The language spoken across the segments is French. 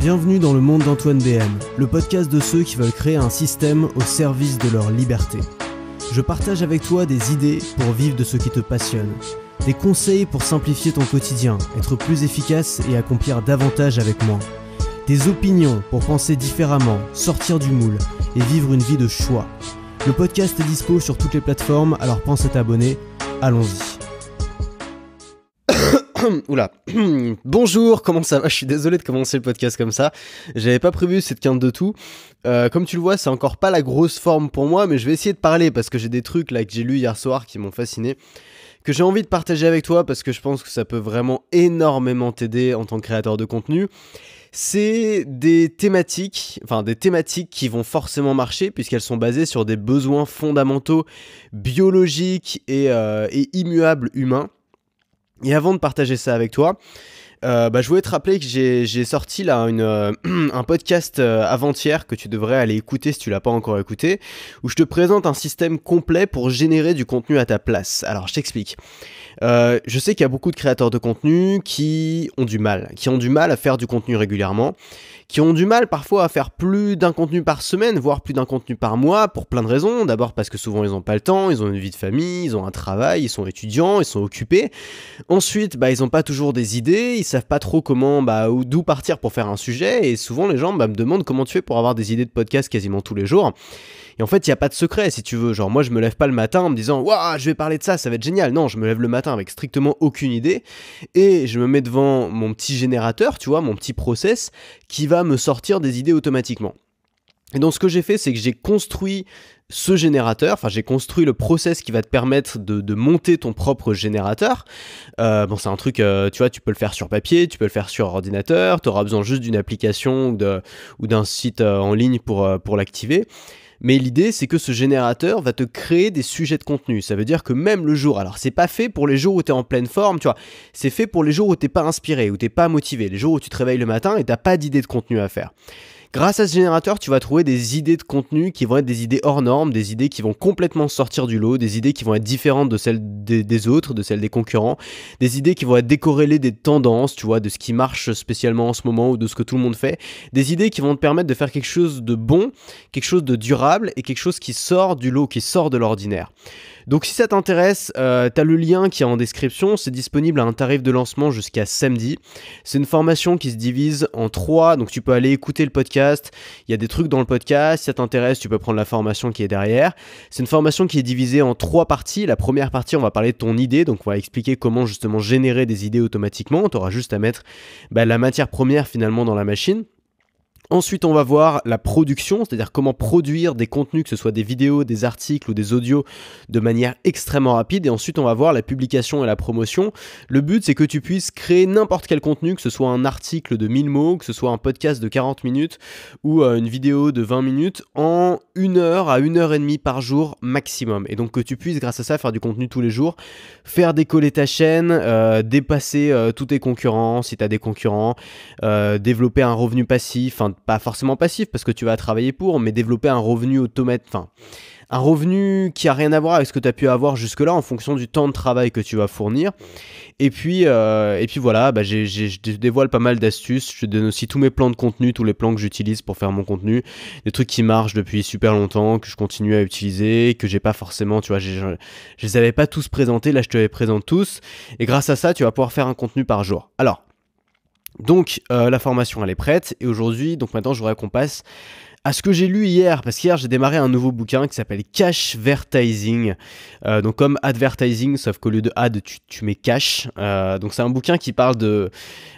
Bienvenue dans le monde d'Antoine BM, le podcast de ceux qui veulent créer un système au service de leur liberté. Je partage avec toi des idées pour vivre de ce qui te passionne, des conseils pour simplifier ton quotidien, être plus efficace et accomplir davantage avec moins, des opinions pour penser différemment, sortir du moule et vivre une vie de choix. Le podcast est dispo sur toutes les plateformes, alors pense à t'abonner, allons-y. Oula, bonjour, comment ça va? Je suis désolé de commencer le podcast comme ça, j'avais pas prévu cette quinte de tout. Comme tu le vois, c'est encore pas la grosse forme pour moi, mais je vais essayer de parler parce que j'ai des trucs là que j'ai lus hier soir qui m'ont fasciné, que j'ai envie de partager avec toi parce que je pense que ça peut vraiment énormément t'aider en tant que créateur de contenu. C'est des thématiques qui vont forcément marcher puisqu'elles sont basées sur des besoins fondamentaux biologiques et immuables humains. Et avant de partager ça avec toi, je voulais te rappeler que j'ai sorti là un podcast avant-hier que tu devrais aller écouter si tu l'as pas encore écouté, où je te présente un système complet pour générer du contenu à ta place. Alors je t'explique. Je sais qu'il y a beaucoup de créateurs de contenu qui ont du mal à faire du contenu régulièrement, qui ont du mal parfois à faire plus d'un contenu par semaine, voire plus d'un contenu par mois, pour plein de raisons. D'abord parce que souvent ils n'ont pas le temps, ils ont une vie de famille, ils ont un travail, ils sont étudiants, ils sont occupés. Ensuite, ils n'ont pas toujours des idées, ils savent pas trop comment, d'où partir pour faire un sujet, et souvent les gens me demandent comment tu fais pour avoir des idées de podcast quasiment tous les jours. Et en fait, il n'y a pas de secret, si tu veux. Genre, moi, je me lève pas le matin en me disant « Waouh, je vais parler de ça, ça va être génial !» Non, je me lève le matin avec strictement aucune idée et je me mets devant mon petit générateur, tu vois, mon petit process qui va me sortir des idées automatiquement. Et donc, ce que j'ai fait, c'est que j'ai construit ce générateur, j'ai construit le process qui va te permettre de monter ton propre générateur. C'est un truc, tu vois, tu peux le faire sur papier, tu peux le faire sur ordinateur, tu auras besoin juste d'une application ou d'un site en ligne pour l'activer. Mais l'idée, c'est que ce générateur va te créer des sujets de contenu. Ça veut dire que même le jour, alors c'est pas fait pour les jours où t'es en pleine forme, tu vois, c'est fait pour les jours où t'es pas inspiré, où t'es pas motivé, les jours où tu te réveilles le matin et t'as pas d'idée de contenu à faire. Grâce à ce générateur, tu vas trouver des idées de contenu qui vont être des idées hors normes, des idées qui vont complètement sortir du lot, des idées qui vont être différentes de celles des autres, de celles des concurrents, des idées qui vont être décorrélées des tendances, tu vois, de ce qui marche spécialement en ce moment ou de ce que tout le monde fait, des idées qui vont te permettre de faire quelque chose de bon, quelque chose de durable et quelque chose qui sort du lot, qui sort de l'ordinaire. Donc si ça t'intéresse, t'as le lien qui est en description, c'est disponible à un tarif de lancement jusqu'à samedi. C'est une formation qui se divise en 3, donc tu peux aller écouter le podcast, il y a des trucs dans le podcast, si ça t'intéresse, tu peux prendre la formation qui est derrière. C'est une formation qui est divisée en 3 parties. La première partie, on va parler de ton idée, donc on va expliquer comment justement générer des idées automatiquement. Tu auras juste à mettre la matière première finalement dans la machine. Ensuite, on va voir la production, c'est-à-dire comment produire des contenus, que ce soit des vidéos, des articles ou des audios, de manière extrêmement rapide. Et ensuite, on va voir la publication et la promotion. Le but, c'est que tu puisses créer n'importe quel contenu, que ce soit un article de 1000 mots, que ce soit un podcast de 40 minutes ou une vidéo de 20 minutes en 1 heure à 1 heure et demie par jour maximum. Et donc, que tu puisses, grâce à ça, faire du contenu tous les jours, faire décoller ta chaîne, dépasser tous tes concurrents, si tu as des concurrents, développer un revenu passif, pas forcément passif parce que tu vas travailler pour, mais développer un revenu un revenu qui a rien à voir avec ce que tu as pu avoir jusque-là en fonction du temps de travail que tu vas fournir. Et puis voilà, je dévoile pas mal d'astuces, je te donne aussi tous mes plans de contenu, tous les plans que j'utilise pour faire mon contenu, des trucs qui marchent depuis super longtemps, que je continue à utiliser, que j'ai pas forcément, tu vois, je les avais pas tous présentés, là je te les présente tous, et grâce à ça, tu vas pouvoir faire un contenu par jour. Alors, donc la formation elle est prête et aujourd'hui, donc maintenant je voudrais qu'on passe à ce que j'ai lu hier, parce qu'hier j'ai démarré un nouveau bouquin qui s'appelle Cashvertising, donc comme advertising, sauf qu'au lieu de ad tu mets cash, donc c'est un bouquin qui parle de,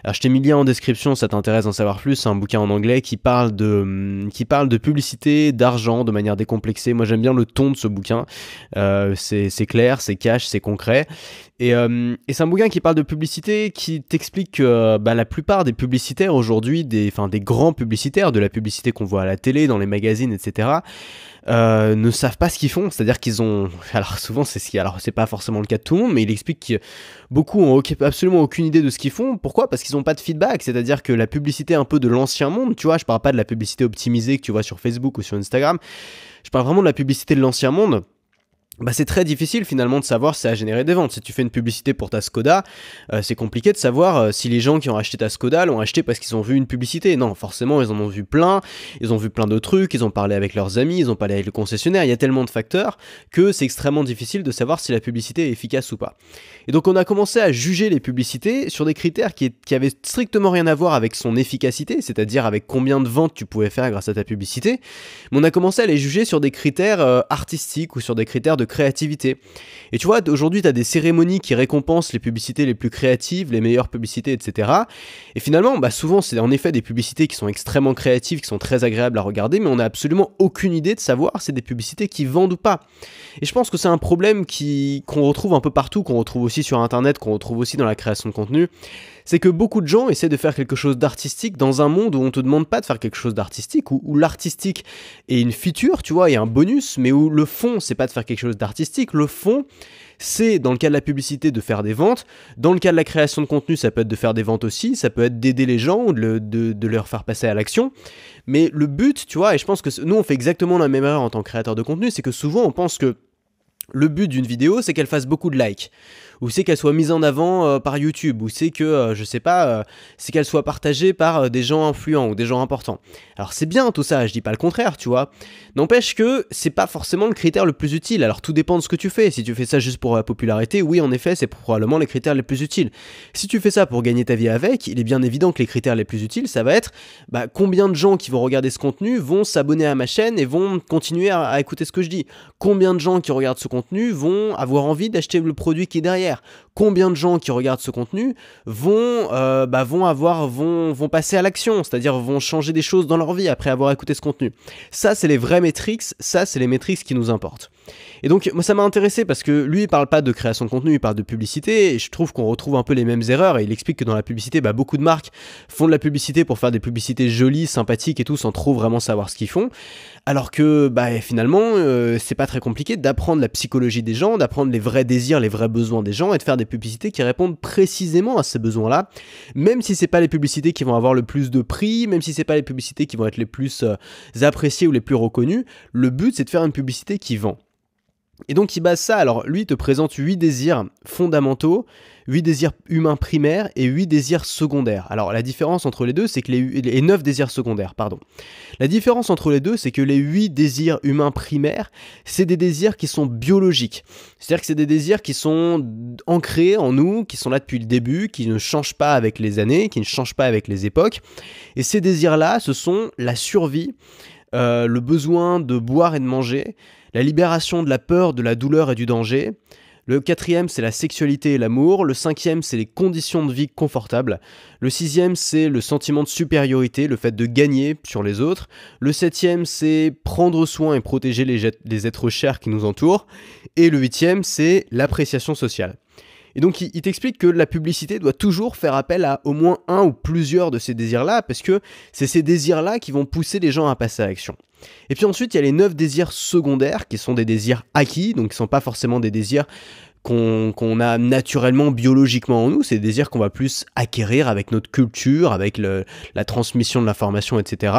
alors je t'ai mis le lien en description si ça t'intéresse d'en savoir plus, c'est un bouquin en anglais qui parle de publicité, d'argent de manière décomplexée. Moi j'aime bien le ton de ce bouquin, c'est clair, c'est cash, c'est concret. Et c'est un bouquin qui parle de publicité, qui t'explique que la plupart des publicitaires aujourd'hui, des grands publicitaires, de la publicité qu'on voit à la télé, dans les magazines, etc., ne savent pas ce qu'ils font. C'est-à-dire qu'ils ont... Alors souvent, c'est pas forcément le cas de tout le monde, mais il explique que beaucoup ont absolument aucune idée de ce qu'ils font. Pourquoi ? Parce qu'ils n'ont pas de feedback. C'est-à-dire que la publicité un peu de l'ancien monde, tu vois, je parle pas de la publicité optimisée que tu vois sur Facebook ou sur Instagram, je parle vraiment de la publicité de l'ancien monde. bah c'est très difficile finalement de savoir si ça a généré des ventes. Si tu fais une publicité pour ta Skoda, c'est compliqué de savoir si les gens qui ont acheté ta Skoda l'ont acheté parce qu'ils ont vu une publicité. Non, forcément ils en ont vu plein, ils ont vu plein de trucs, ils ont parlé avec leurs amis, ils ont parlé avec le concessionnaire, il y a tellement de facteurs que c'est extrêmement difficile de savoir si la publicité est efficace ou pas. Et donc on a commencé à juger les publicités sur des critères qui avaient strictement rien à voir avec son efficacité, c'est-à-dire avec combien de ventes tu pouvais faire grâce à ta publicité, mais on a commencé à les juger sur des critères artistiques ou sur des critères de créativité. Et tu vois, aujourd'hui, tu as des cérémonies qui récompensent les publicités les plus créatives, les meilleures publicités, etc. Et finalement, bah souvent, c'est en effet des publicités qui sont extrêmement créatives, qui sont très agréables à regarder, mais on n'a absolument aucune idée de savoir si c'est des publicités qui vendent ou pas. Et je pense que c'est un problème qu'on retrouve un peu partout, qu'on retrouve aussi sur Internet, qu'on retrouve aussi dans la création de contenu. C'est que beaucoup de gens essaient de faire quelque chose d'artistique dans un monde où on te demande pas de faire quelque chose d'artistique, où l'artistique est une feature, tu vois, et un bonus, mais où le fond, c'est pas de faire quelque chose d'artistique. Le fond, c'est, dans le cas de la publicité, de faire des ventes. Dans le cas de la création de contenu, ça peut être de faire des ventes aussi, ça peut être d'aider les gens ou de leur faire passer à l'action. Mais le but, tu vois, et je pense que nous, on fait exactement la même erreur en tant que créateur de contenu, c'est que souvent, on pense que le but d'une vidéo, c'est qu'elle fasse beaucoup de likes, ou c'est qu'elle soit mise en avant par YouTube, ou c'est que, je sais pas, c'est qu'elle soit partagée par des gens influents ou des gens importants. Alors c'est bien tout ça, je dis pas le contraire, tu vois. N'empêche que c'est pas forcément le critère le plus utile, alors tout dépend de ce que tu fais. Si tu fais ça juste pour la popularité, oui en effet, c'est probablement les critères les plus utiles. Si tu fais ça pour gagner ta vie avec, il est bien évident que les critères les plus utiles, ça va être combien de gens qui vont regarder ce contenu vont s'abonner à ma chaîne et vont continuer à écouter ce que je dis. Combien de gens qui regardent ce contenu vont avoir envie d'acheter le produit qui est derrière. Combien de gens qui regardent ce contenu vont passer à l'action, c'est-à-dire vont changer des choses dans leur vie après avoir écouté ce contenu. Ça, c'est les vraies métriques, ça, c'est les métriques qui nous importent. Et donc, moi, ça m'a intéressé parce que lui, il parle pas de création de contenu, il parle de publicité, et je trouve qu'on retrouve un peu les mêmes erreurs, et il explique que dans la publicité, beaucoup de marques font de la publicité pour faire des publicités jolies, sympathiques et tout, sans trop vraiment savoir ce qu'ils font, alors que, finalement, c'est pas très compliqué d'apprendre la psychologie des gens, d'apprendre les vrais désirs, les vrais besoins des gens, et de faire des publicités qui répondent précisément à ces besoins-là, même si c'est pas les publicités qui vont avoir le plus de prix, même si c'est pas les publicités qui vont être les plus appréciées ou les plus reconnues, le but, c'est de faire une publicité qui vend. Et donc il base ça, alors lui il te présente 8 désirs fondamentaux, 8 désirs humains primaires et 8 désirs secondaires. Alors la différence entre les deux, c'est que les 9 désirs secondaires, pardon. La différence entre les deux, c'est que les 8 désirs humains primaires, c'est des désirs qui sont biologiques. C'est-à-dire que c'est des désirs qui sont ancrés en nous, qui sont là depuis le début, qui ne changent pas avec les années, qui ne changent pas avec les époques. Et ces désirs-là, ce sont la survie, le besoin de boire et de manger, la libération de la peur, de la douleur et du danger. Le 4e, c'est la sexualité et l'amour. Le 5e, c'est les conditions de vie confortables. Le 6e, c'est le sentiment de supériorité, le fait de gagner sur les autres. Le 7e, c'est prendre soin et protéger les êtres chers qui nous entourent. Et le 8e, c'est l'appréciation sociale. Et donc il t'explique que la publicité doit toujours faire appel à au moins un ou plusieurs de ces désirs-là, parce que c'est ces désirs-là qui vont pousser les gens à passer à l'action. Et puis ensuite, il y a les 9 désirs secondaires, qui sont des désirs acquis, donc qui ne sont pas forcément des désirs qu'on a naturellement, biologiquement en nous, c'est des désirs qu'on va plus acquérir avec notre culture, avec la transmission de l'information, etc.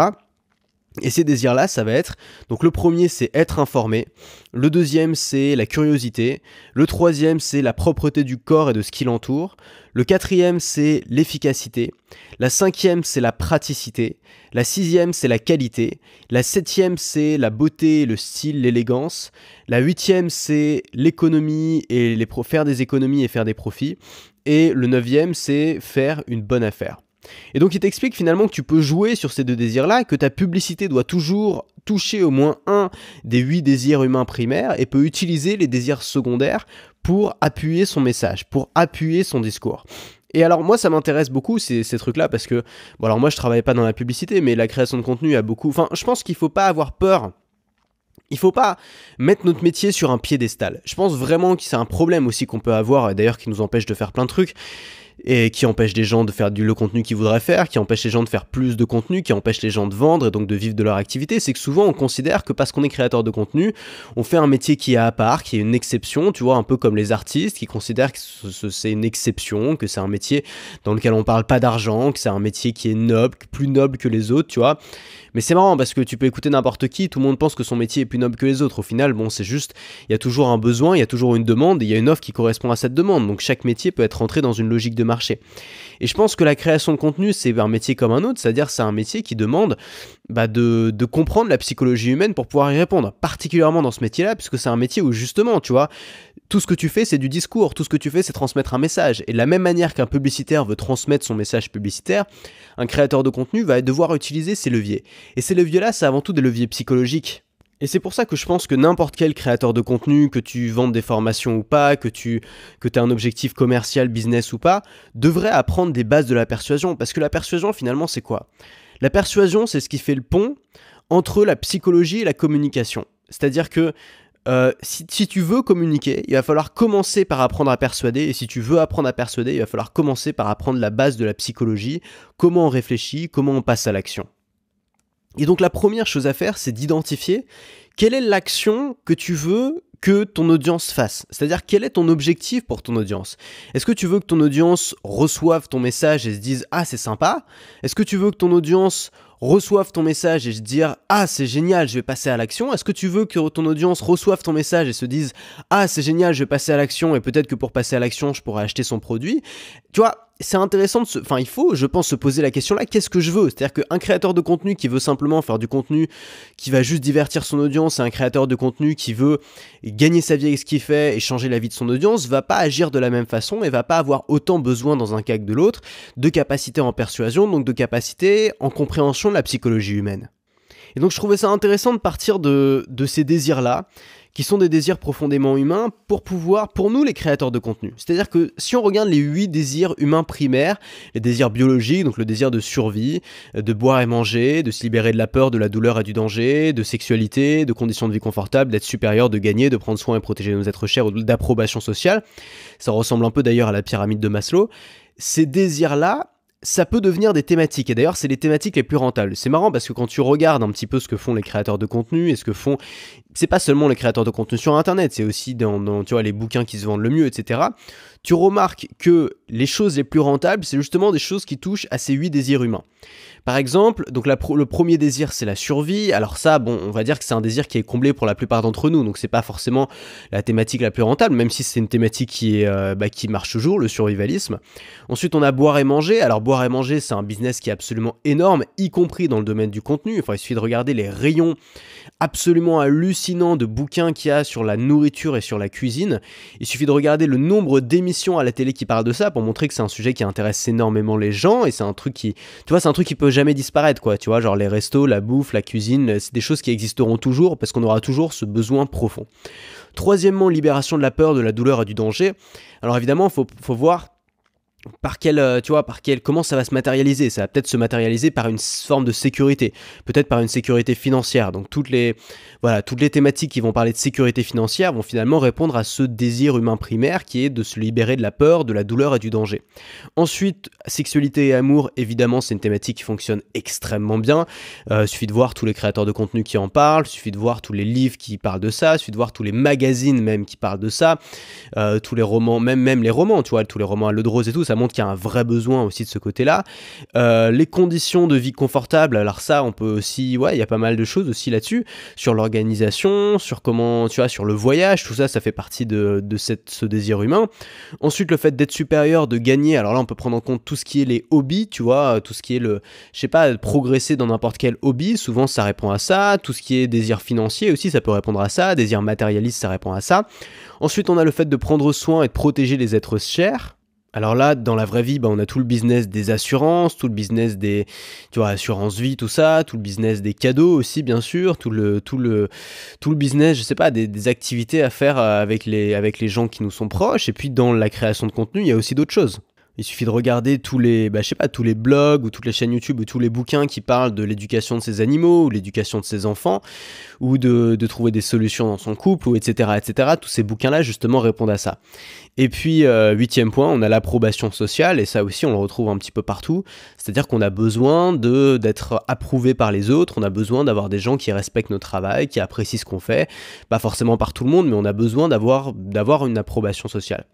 Et ces désirs-là, ça va être, donc le premier c'est être informé, le deuxième c'est la curiosité, le troisième c'est la propreté du corps et de ce qui l'entoure, le quatrième c'est l'efficacité, la cinquième c'est la praticité, la sixième c'est la qualité, la septième c'est la beauté, le style, l'élégance, la huitième c'est l'économie et faire des économies et faire des profits, et le neuvième c'est faire une bonne affaire. Et donc il t'explique finalement que tu peux jouer sur ces 2 désirs-là, que ta publicité doit toujours toucher au moins un des 8 désirs humains primaires et peut utiliser les désirs secondaires pour appuyer son message, pour appuyer son discours. Et alors moi ça m'intéresse beaucoup ces trucs-là parce que, bon alors moi je travaille pas dans la publicité, mais la création de contenu a beaucoup... Enfin je pense qu'il faut pas avoir peur. Il faut pas mettre notre métier sur un piédestal. Je pense vraiment que c'est un problème aussi qu'on peut avoir, d'ailleurs qui nous empêche de faire plein de trucs. et qui empêche des gens de faire le contenu qu'ils voudraient faire, qui empêche les gens de faire plus de contenu, qui empêche les gens de vendre et donc de vivre de leur activité. C'est que souvent on considère que parce qu'on est créateur de contenu, on fait un métier qui est à part, qui est une exception, tu vois, un peu comme les artistes qui considèrent que c'est une exception, que c'est un métier dans lequel on parle pas d'argent, que c'est un métier qui est noble, plus noble que les autres, tu vois. Mais c'est marrant parce que tu peux écouter n'importe qui, tout le monde pense que son métier est plus noble que les autres. Au final, bon, c'est juste, il y a toujours un besoin, il y a toujours une demande et il y a une offre qui correspond à cette demande. Donc chaque métier peut être rentré dans une logique de marché. Et je pense que la création de contenu, c'est un métier comme un autre, c'est-à-dire c'est un métier qui demande de comprendre la psychologie humaine pour pouvoir y répondre. Particulièrement dans ce métier-là, puisque c'est un métier où justement, tu vois, tout ce que tu fais, c'est du discours, tout ce que tu fais, c'est transmettre un message. Et de la même manière qu'un publicitaire veut transmettre son message publicitaire, un créateur de contenu va devoir utiliser ces leviers. Et ces leviers-là, c'est avant tout des leviers psychologiques. Et c'est pour ça que je pense que n'importe quel créateur de contenu, que tu vendes des formations ou pas, que tu as un objectif commercial, business ou pas, devrait apprendre des bases de la persuasion. Parce que la persuasion, finalement, c'est quoi ? La persuasion, c'est ce qui fait le pont entre la psychologie et la communication. C'est-à-dire que si tu veux communiquer, il va falloir commencer par apprendre à persuader. Et si tu veux apprendre à persuader, il va falloir commencer par apprendre la base de la psychologie, comment on réfléchit, comment on passe à l'action. Et donc la première chose à faire, c'est d'identifier quelle est l'action que tu veux que ton audience fasse. C'est-à-dire quel est ton objectif pour ton audience. Est-ce que tu veux que ton audience reçoive ton message et se dise « Ah, c'est sympa » ? Est-ce que tu veux que ton audience reçoive ton message et se dire « Ah, c'est génial, je vais passer à l'action » ? Est-ce que tu veux que ton audience reçoive ton message et se dise « Ah, c'est génial, je vais passer à l'action et peut-être que pour passer à l'action, je pourrais acheter son produit » ? Tu vois, c'est intéressant il faut, je pense, se poser la question là, qu'est-ce que je veux ? C'est-à-dire qu'un créateur de contenu qui veut simplement faire du contenu qui va juste divertir son audience et un créateur de contenu qui veut gagner sa vie avec ce qu'il fait et changer la vie de son audience va pas agir de la même façon et va pas avoir autant besoin dans un cas que de l'autre de capacité en persuasion, donc de capacité en compréhension de la psychologie humaine. Et donc je trouvais ça intéressant de partir de ces désirs-là, qui sont des désirs profondément humains pour nous les créateurs de contenu. C'est-à-dire que si on regarde les 8 désirs humains primaires, les désirs biologiques, donc le désir de survie, de boire et manger, de se libérer de la peur, de la douleur et du danger, de sexualité, de conditions de vie confortables, d'être supérieur, de gagner, de prendre soin et protéger nos êtres chers, ou d'approbation sociale, ça ressemble un peu d'ailleurs à la pyramide de Maslow, ces désirs-là, ça peut devenir des thématiques, et d'ailleurs c'est les thématiques les plus rentables. C'est marrant parce que quand tu regardes un petit peu ce que font les créateurs de contenu et ce que font, c'est pas seulement les créateurs de contenu sur internet, c'est aussi dans tu vois, les bouquins qui se vendent le mieux, etc. Tu remarques que les choses les plus rentables, c'est justement des choses qui touchent à ces 8 désirs humains. Par exemple, donc le premier désir, c'est la survie. Alors ça, bon, on va dire que c'est un désir qui est comblé pour la plupart d'entre nous, donc c'est pas forcément la thématique la plus rentable, même si c'est une thématique qui marche toujours, le survivalisme. Ensuite, on a boire et manger. Alors boire et manger, c'est un business qui est absolument énorme, y compris dans le domaine du contenu. Enfin, il suffit de regarder les rayons absolument hallucinants de bouquins qu'il y a sur la nourriture et sur la cuisine. Il suffit de regarder le nombre d'émissions à la télé qui parlent de ça pour montrer que c'est un sujet qui intéresse énormément les gens et c'est un truc qui, tu vois, c'est un truc qui peut jamais disparaître, quoi. Tu vois, genre les restos, la bouffe, la cuisine, c'est des choses qui existeront toujours parce qu'on aura toujours ce besoin profond. Troisièmement, libération de la peur, de la douleur et du danger. Alors évidemment, faut voir comment ça va se matérialiser. Ça va peut-être se matérialiser par une forme de sécurité, peut-être par une sécurité financière. Donc toutes les thématiques qui vont parler de sécurité financière vont finalement répondre à ce désir humain primaire qui est de se libérer de la peur, de la douleur et du danger. Ensuite, sexualité et amour, évidemment, c'est une thématique qui fonctionne extrêmement bien. Suffit de voir tous les créateurs de contenu qui en parlent, suffit de voir tous les livres qui parlent de ça, suffit de voir tous les magazines même qui parlent de ça, tous les romans, même les romans, tu vois, tous les romans à l'eau de rose et tout, ça montre qu'il y a un vrai besoin aussi de ce côté-là. Les conditions de vie confortables, alors ça, on peut aussi, il y a pas mal de choses aussi là-dessus, sur l'organisation, sur comment, tu vois, sur le voyage, tout ça, ça fait partie de ce désir humain. Ensuite, le fait d'être supérieur, de gagner, alors là, on peut prendre en compte tout ce qui est les hobbies, tu vois, tout ce qui est progresser dans n'importe quel hobby, souvent ça répond à ça. Tout ce qui est désir financier aussi, ça peut répondre à ça. Désir matérialiste, ça répond à ça. Ensuite, on a le fait de prendre soin et de protéger les êtres chers. Alors là, dans la vraie vie, on a tout le business des assurances, tout le business des, tu vois, assurance vie, tout ça, tout le business des cadeaux aussi, bien sûr, tout le business, je sais pas, des activités à faire avec les gens qui nous sont proches. Et puis dans la création de contenu, il y a aussi d'autres choses. Il suffit de regarder tous les, je sais pas, tous les blogs ou toutes les chaînes YouTube ou tous les bouquins qui parlent de l'éducation de ses animaux ou l'éducation de ses enfants ou de trouver des solutions dans son couple ou etc., etc. Tous ces bouquins-là, justement, répondent à ça. Et puis, 8e point, on a l'approbation sociale, et ça aussi, on le retrouve un petit peu partout. C'est-à-dire qu'on a besoin d'être approuvé par les autres, on a besoin d'avoir des gens qui respectent notre travail, qui apprécient ce qu'on fait, pas forcément par tout le monde, mais on a besoin d'avoir une approbation sociale.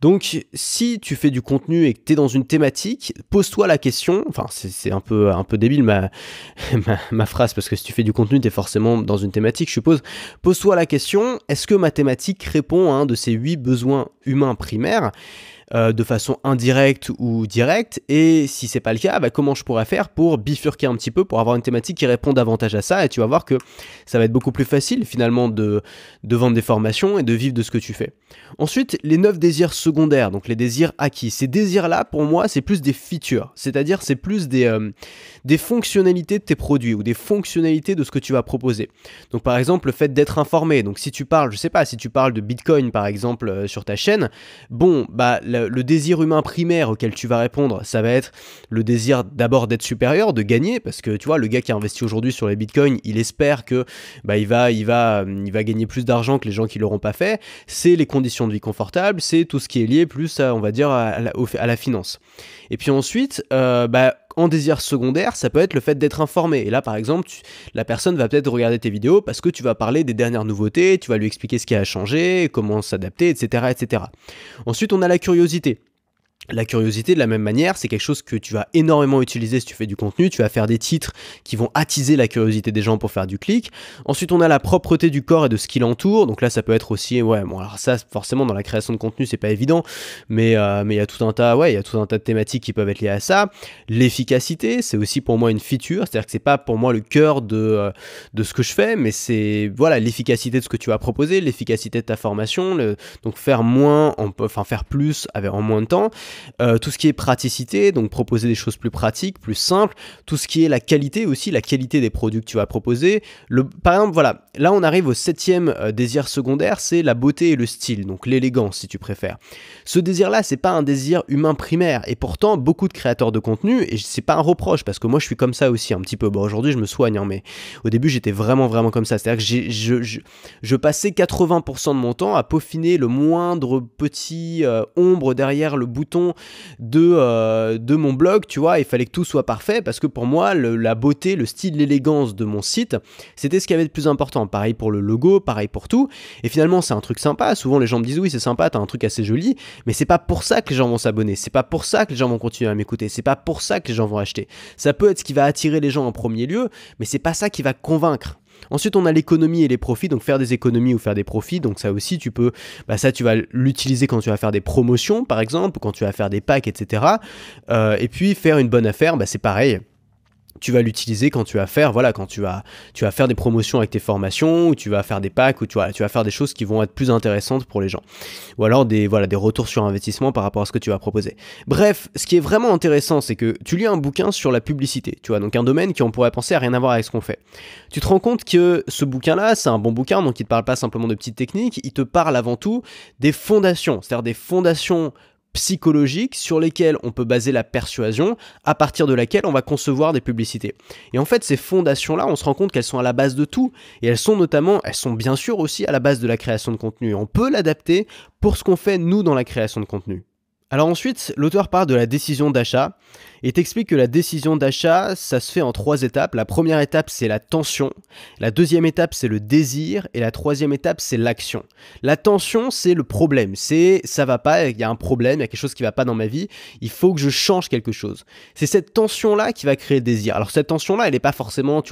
Donc, si tu fais du contenu et que tu es dans une thématique, pose-toi la question, enfin, c'est un peu débile ma phrase, parce que si tu fais du contenu, tu es forcément dans une thématique, je suppose. Pose-toi la question, est-ce que ma thématique répond à un de ces 8 besoins humains primaires de façon indirecte ou directe, et si c'est pas le cas, comment je pourrais faire pour bifurquer un petit peu, pour avoir une thématique qui répond davantage à ça, et tu vas voir que ça va être beaucoup plus facile finalement de vendre des formations et de vivre de ce que tu fais. Ensuite, les 9 désirs secondaires, donc les désirs acquis. Ces désirs-là, pour moi, c'est plus des features, c'est-à-dire c'est plus des fonctionnalités de tes produits ou des fonctionnalités de ce que tu vas proposer. Donc par exemple, le fait d'être informé, donc si tu parles, je sais pas, si tu parles de Bitcoin par exemple sur ta chaîne, bon, le désir humain primaire auquel tu vas répondre, ça va être le désir d'abord d'être supérieur, de gagner, parce que tu vois, le gars qui a investi aujourd'hui sur les bitcoins, il espère que il va gagner plus d'argent que les gens qui l'auront pas fait. C'est les conditions de vie confortables, c'est tout ce qui est lié plus à, on va dire, à la finance. Et puis ensuite, en désir secondaire, ça peut être le fait d'être informé. Et là, par exemple, la personne va peut-être regarder tes vidéos parce que tu vas parler des dernières nouveautés, tu vas lui expliquer ce qui a changé, comment s'adapter, etc., etc. Ensuite, on a la curiosité. La curiosité, de la même manière, c'est quelque chose que tu vas énormément utiliser si tu fais du contenu. Tu vas faire des titres qui vont attiser la curiosité des gens pour faire du clic. Ensuite, on a la propreté du corps et de ce qui l'entoure. Donc là, ça peut être aussi, alors ça, forcément, dans la création de contenu, c'est pas évident, mais il y a tout un tas de thématiques qui peuvent être liées à ça. L'efficacité, c'est aussi pour moi une feature, c'est-à-dire que c'est pas pour moi le cœur de ce que je fais, mais c'est l'efficacité de ce que tu vas proposer, l'efficacité de ta formation, donc faire plus en moins de temps. Tout ce qui est praticité, donc proposer des choses plus pratiques, plus simples, tout ce qui est la qualité aussi, la qualité des produits que tu vas proposer. Par exemple, voilà, là on arrive au 7e désir secondaire, c'est la beauté et le style, donc l'élégance si tu préfères. Ce désir-là, c'est pas un désir humain primaire, et pourtant beaucoup de créateurs de contenu, et c'est pas un reproche, parce que moi je suis comme ça aussi un petit peu, aujourd'hui je me soigne, mais au début j'étais vraiment comme ça, c'est-à-dire que je passais 80% de mon temps à peaufiner le moindre petit ombre derrière le bouton de mon blog, tu vois, il fallait que tout soit parfait parce que pour moi, la beauté, le style, l'élégance de mon site, c'était ce qui avait de plus important. Pareil pour le logo, pareil pour tout. Et finalement, c'est un truc sympa. Souvent, les gens me disent oui, c'est sympa, t'as un truc assez joli, mais c'est pas pour ça que les gens vont s'abonner. C'est pas pour ça que les gens vont continuer à m'écouter. C'est pas pour ça que les gens vont acheter. Ça peut être ce qui va attirer les gens en premier lieu, mais c'est pas ça qui va convaincre. Ensuite, on a l'économie et les profits, donc faire des économies ou faire des profits, donc ça aussi, tu vas l'utiliser quand tu vas faire des promotions, par exemple, ou quand tu vas faire des packs, etc. Et puis, faire une bonne affaire, c'est pareil. Tu vas l'utiliser quand tu vas faire, quand tu vas faire des promotions avec tes formations, ou tu vas faire des packs, ou tu vas faire des choses qui vont être plus intéressantes pour les gens. Ou alors des retours sur investissement par rapport à ce que tu vas proposer. Bref, ce qui est vraiment intéressant, c'est que tu lis un bouquin sur la publicité, tu vois, donc un domaine qui on pourrait penser à rien à voir avec ce qu'on fait. Tu te rends compte que ce bouquin-là, c'est un bon bouquin, donc il te parle pas simplement de petites techniques, il te parle avant tout des fondations, c'est-à-dire des fondations psychologiques sur lesquelles on peut baser la persuasion, à partir de laquelle on va concevoir des publicités. Et en fait, ces fondations-là, on se rend compte qu'elles sont à la base de tout, et elles sont bien sûr aussi à la base de la création de contenu. On peut l'adapter pour ce qu'on fait, nous, dans la création de contenu. Alors ensuite, l'auteur parle de la décision d'achat et t'explique que la décision d'achat, ça se fait en 3 étapes. La première étape, c'est la tension. La deuxième étape, c'est le désir. Et la troisième étape, c'est l'action. La tension, c'est le problème. Ça va pas, il y a un problème, il y a quelque chose qui va pas dans ma vie. Il faut que je change quelque chose. C'est cette tension-là qui va créer le désir. Alors cette tension-là, elle est pas forcément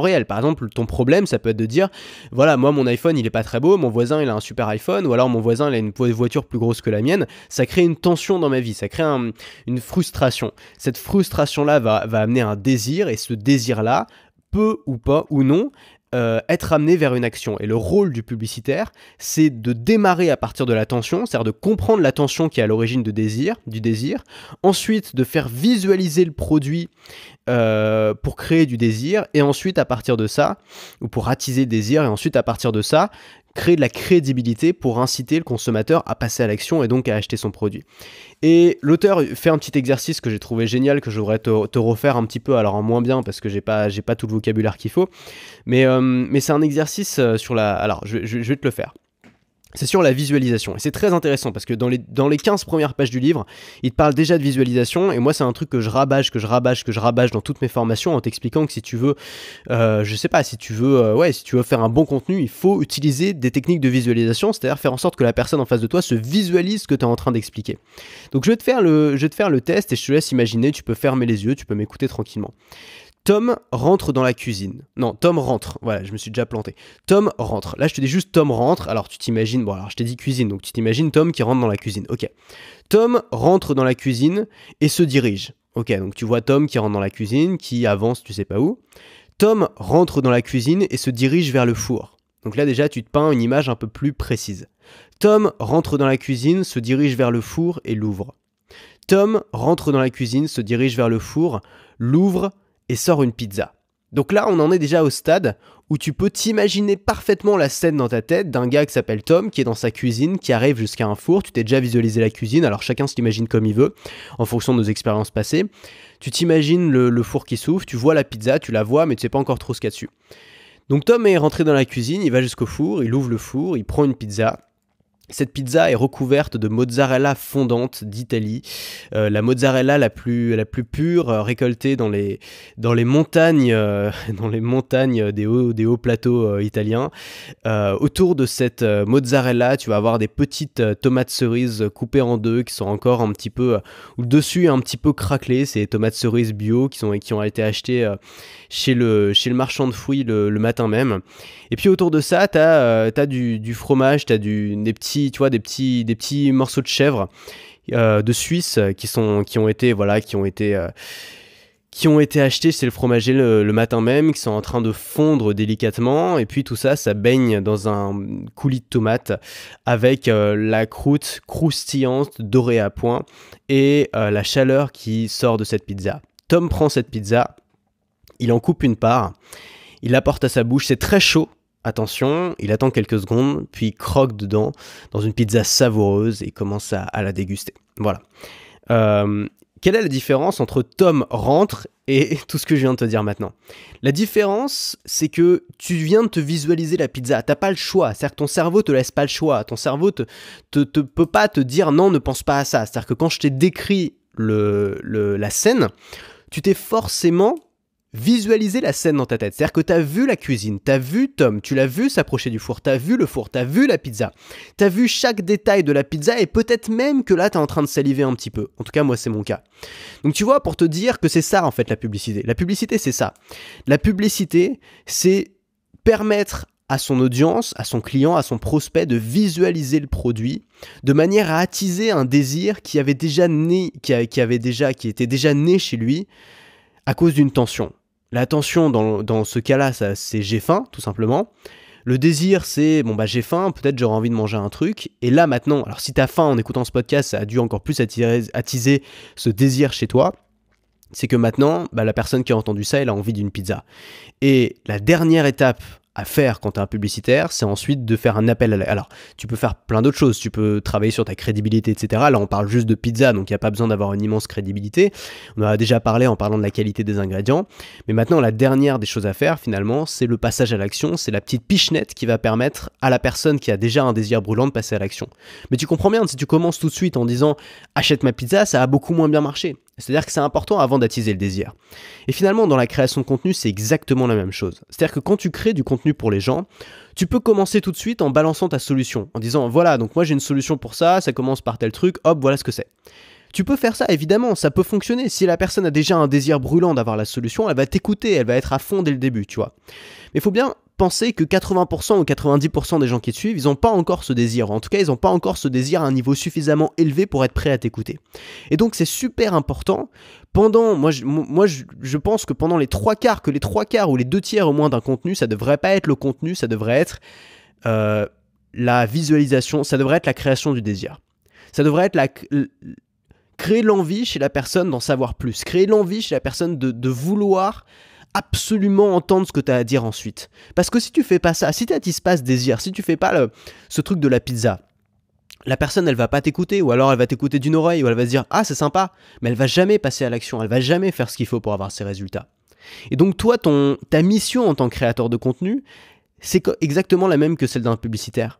réelle. Par exemple, ton problème, ça peut être de dire, voilà, moi, mon iPhone, il est pas très beau. Mon voisin, il a un super iPhone. Ou alors, mon voisin, il a une voiture plus grosse que la mienne. Ça crée une tension dans ma vie. Ça crée une frustration. Cette frustration-là va amener un désir, et ce désir-là peut ou pas ou non être amené vers une action. Et le rôle du publicitaire, c'est de démarrer à partir de la tension, c'est-à-dire de comprendre la tension qui est à l'origine du désir, ensuite de faire visualiser le produit pour créer du désir, et ensuite à partir de ça, ou pour attiser le désir, et ensuite à partir de ça, créer de la crédibilité pour inciter le consommateur à passer à l'action et donc à acheter son produit. Et l'auteur fait un petit exercice que j'ai trouvé génial, que je voudrais te refaire un petit peu, alors en moins bien parce que j'ai pas tout le vocabulaire qu'il faut, mais c'est un exercice sur la... Alors je vais te le faire. C'est sur la visualisation, et c'est très intéressant parce que dans les 15 premières pages du livre, il te parle déjà de visualisation, et moi c'est un truc que je rabâche dans toutes mes formations en t'expliquant que si tu veux, si tu veux faire un bon contenu, il faut utiliser des techniques de visualisation, c'est-à-dire faire en sorte que la personne en face de toi se visualise ce que tu es en train d'expliquer. Donc je vais te faire le test et je te laisse imaginer, tu peux fermer les yeux, tu peux m'écouter tranquillement. Tom rentre dans la cuisine. Non, Tom rentre. Voilà, je me suis déjà planté. Tom rentre. Là, je te dis juste Tom rentre. Alors, tu t'imagines... Bon, alors, je t'ai dit cuisine, donc tu t'imagines Tom qui rentre dans la cuisine. Ok. Tom rentre dans la cuisine et se dirige. Ok, donc tu vois Tom qui rentre dans la cuisine, qui avance tu sais pas où. Tom rentre dans la cuisine et se dirige vers le four. Donc là, déjà, tu te peins une image un peu plus précise. Tom rentre dans la cuisine, se dirige vers le four et l'ouvre. Tom rentre dans la cuisine, se dirige vers le four, l'ouvre et sort une pizza. Donc là, on en est déjà au stade où tu peux t'imaginer parfaitement la scène dans ta tête d'un gars qui s'appelle Tom, qui est dans sa cuisine, qui arrive jusqu'à un four. Tu t'es déjà visualisé la cuisine, alors chacun s'imagine comme il veut, en fonction de nos expériences passées. Tu t'imagines le four qui s'ouvre, tu vois la pizza, tu la vois, mais tu sais pas encore trop ce qu'il y a dessus. Donc Tom est rentré dans la cuisine, il va jusqu'au four, il ouvre le four, il prend une pizza. Cette pizza est recouverte de mozzarella fondante d'Italie, la mozzarella la plus pure, récoltée dans les montagnes, des hauts plateaux italiens. Autour de cette mozzarella, tu vas avoir des petites tomates cerises coupées en deux qui sont encore un petit peu, où le dessus est un petit peu craquelé. C'est des tomates cerises bio qui ont été achetées chez le marchand de fruits le matin même. Et puis autour de ça, t'as du fromage, t'as des petits morceaux de chèvre de Suisse qui ont été achetés chez le fromager le matin même, qui sont en train de fondre délicatement, et puis tout ça baigne dans un coulis de tomates avec la croûte croustillante dorée à point et la chaleur qui sort de cette pizza. Tom prend cette pizza, il en coupe une part, il la porte à sa bouche, c'est très chaud. Attention, il attend quelques secondes, puis il croque dedans dans une pizza savoureuse et commence à la déguster. Voilà. Quelle est la différence entre Tom rentre et tout ce que je viens de te dire maintenant ? La différence, c'est que tu viens de te visualiser la pizza. T'as pas le choix. C'est-à-dire que ton cerveau te laisse pas le choix. Ton cerveau te peut pas te dire non, ne pense pas à ça. C'est-à-dire que quand je t'ai décrit la scène, tu t'es forcément visualiser la scène dans ta tête. C'est-à-dire que tu as vu la cuisine, tu as vu Tom, tu l'as vu s'approcher du four, tu as vu le four, tu as vu la pizza, tu as vu chaque détail de la pizza et peut-être même que là tu es en train de saliver un petit peu. En tout cas, moi c'est mon cas. Donc tu vois, pour te dire que c'est ça en fait la publicité. La publicité c'est ça. La publicité c'est permettre à son audience, à son client, à son prospect de visualiser le produit de manière à attiser un désir qui était déjà né chez lui à cause d'une tension. La tension, dans ce cas-là, c'est j'ai faim, tout simplement. Le désir, c'est j'ai faim, peut-être j'aurais envie de manger un truc. Et là, maintenant, alors si t'as faim en écoutant ce podcast, ça a dû encore plus attiser ce désir chez toi. C'est que maintenant, la personne qui a entendu ça, elle a envie d'une pizza. Et la dernière étape à faire quand tu es un publicitaire, c'est ensuite de faire un appel à la... Alors, tu peux faire plein d'autres choses, tu peux travailler sur ta crédibilité, etc. Là, on parle juste de pizza, donc il n'y a pas besoin d'avoir une immense crédibilité. On en a déjà parlé en parlant de la qualité des ingrédients. Mais maintenant, la dernière des choses à faire, finalement, c'est le passage à l'action. C'est la petite pichenette qui va permettre à la personne qui a déjà un désir brûlant de passer à l'action. Mais tu comprends bien, si tu commences tout de suite en disant « achète ma pizza », ça a beaucoup moins bien marché. C'est-à-dire que c'est important avant d'attiser le désir. Et finalement, dans la création de contenu, c'est exactement la même chose. C'est-à-dire que quand tu crées du contenu pour les gens, tu peux commencer tout de suite en balançant ta solution, en disant « voilà, donc moi j'ai une solution pour ça, ça commence par tel truc, hop, voilà ce que c'est ». Tu peux faire ça, évidemment, ça peut fonctionner. Si la personne a déjà un désir brûlant d'avoir la solution, elle va t'écouter, elle va être à fond dès le début, tu vois. Mais il faut bien penser que 80% ou 90% des gens qui te suivent, ils n'ont pas encore ce désir. En tout cas, ils n'ont pas encore ce désir à un niveau suffisamment élevé pour être prêts à t'écouter. Et donc, c'est super important. Moi, je pense que pendant les 3/4, ou les 2/3 au moins d'un contenu, ça ne devrait pas être le contenu, ça devrait être la visualisation, ça devrait être la création du désir. Ça devrait être créer l'envie chez la personne d'en savoir plus, créer l'envie chez la personne de vouloir absolument entendre ce que tu as à dire ensuite. Parce que si tu fais pas ça, si tu n'attises pas ce désir, si tu fais pas ce truc de la pizza, la personne, elle va pas t'écouter, ou alors elle va t'écouter d'une oreille, ou elle va se dire « Ah, c'est sympa », mais elle va jamais passer à l'action, elle va jamais faire ce qu'il faut pour avoir ses résultats. Et donc toi, ta mission en tant que créateur de contenu, c'est exactement la même que celle d'un publicitaire.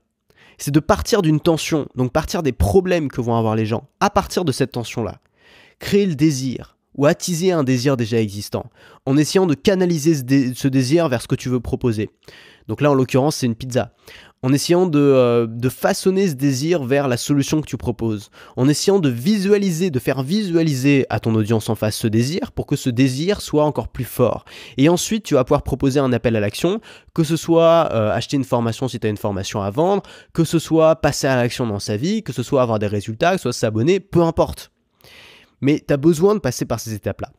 C'est de partir d'une tension, donc partir des problèmes que vont avoir les gens, à partir de cette tension-là. Créer le désir, ou attiser un désir déjà existant, en essayant de canaliser ce désir vers ce que tu veux proposer. Donc là, en l'occurrence, c'est une pizza. En essayant de façonner ce désir vers la solution que tu proposes, en essayant de faire visualiser à ton audience en face ce désir pour que ce désir soit encore plus fort. Et ensuite, tu vas pouvoir proposer un appel à l'action, que ce soit acheter une formation si tu as une formation à vendre, que ce soit passer à l'action dans sa vie, que ce soit avoir des résultats, que ce soit s'abonner, peu importe. Mais tu as besoin de passer par ces étapes-là.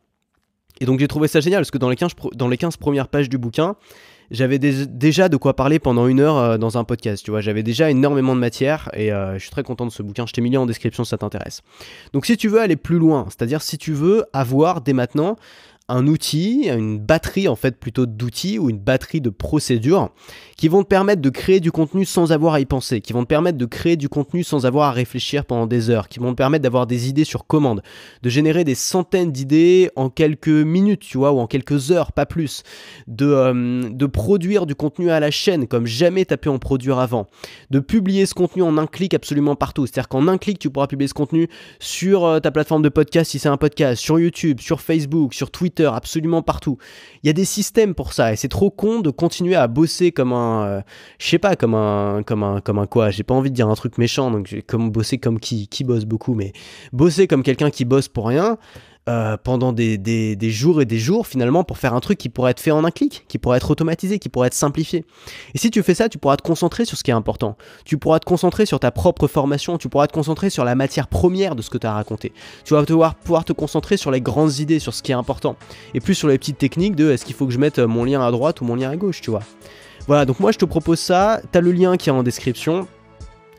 Et donc j'ai trouvé ça génial parce que dans les 15 premières pages du bouquin, j'avais déjà de quoi parler pendant 1 heure dans un podcast, tu vois, j'avais déjà énormément de matière et je suis très content de ce bouquin, je t'ai mis le lien en description si ça t'intéresse. Donc si tu veux aller plus loin, c'est-à-dire si tu veux avoir dès maintenant un outil, une batterie en fait plutôt d'outils ou une batterie de procédures qui vont te permettre de créer du contenu sans avoir à y penser, qui vont te permettre de créer du contenu sans avoir à réfléchir pendant des heures, qui vont te permettre d'avoir des idées sur commande, de générer des centaines d'idées en quelques minutes, tu vois, ou en quelques heures, pas plus, de produire du contenu à la chaîne comme jamais tu as pu en produire avant, de publier ce contenu en un clic absolument partout, c'est-à-dire qu'en un clic tu pourras publier ce contenu sur ta plateforme de podcast si c'est un podcast, sur YouTube, sur Facebook, sur Twitter, absolument partout. Il y a des systèmes pour ça et c'est trop con de continuer à bosser comme un quoi, j'ai pas envie de dire un truc méchant, donc comme bosser comme qui bosse beaucoup, mais bosser comme quelqu'un qui bosse pour rien pendant des jours et des jours finalement pour faire un truc qui pourrait être fait en un clic, qui pourrait être automatisé, qui pourrait être simplifié. Et si tu fais ça, tu pourras te concentrer sur ce qui est important. Tu pourras te concentrer sur ta propre formation, tu pourras te concentrer sur la matière première de ce que tu as raconté. Tu vas pouvoir te concentrer sur les grandes idées, sur ce qui est important. Et plus sur les petites techniques de est-ce qu'il faut que je mette mon lien à droite ou mon lien à gauche, tu vois. Voilà, donc moi je te propose ça, t'as le lien qui est en description.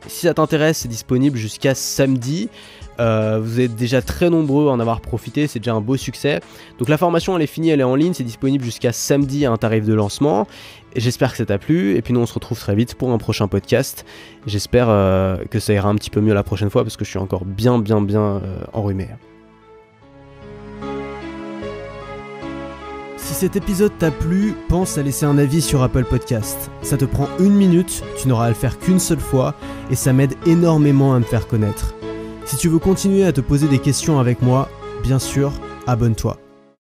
Si ça t'intéresse, c'est disponible jusqu'à samedi. Vous êtes déjà très nombreux à en avoir profité, c'est déjà un beau succès. Donc la formation elle est finie, elle est en ligne, c'est disponible jusqu'à samedi à un tarif de lancement. Et j'espère que ça t'a plu, et puis nous on se retrouve très vite pour un prochain podcast. J'espère que ça ira un petit peu mieux la prochaine fois parce que je suis encore bien enrhumé. Si cet épisode t'a plu, pense à laisser un avis sur Apple Podcast. Ça te prend 1 minute, tu n'auras à le faire qu'une seule fois, et ça m'aide énormément à me faire connaître. Si tu veux continuer à te poser des questions avec moi, bien sûr, abonne-toi.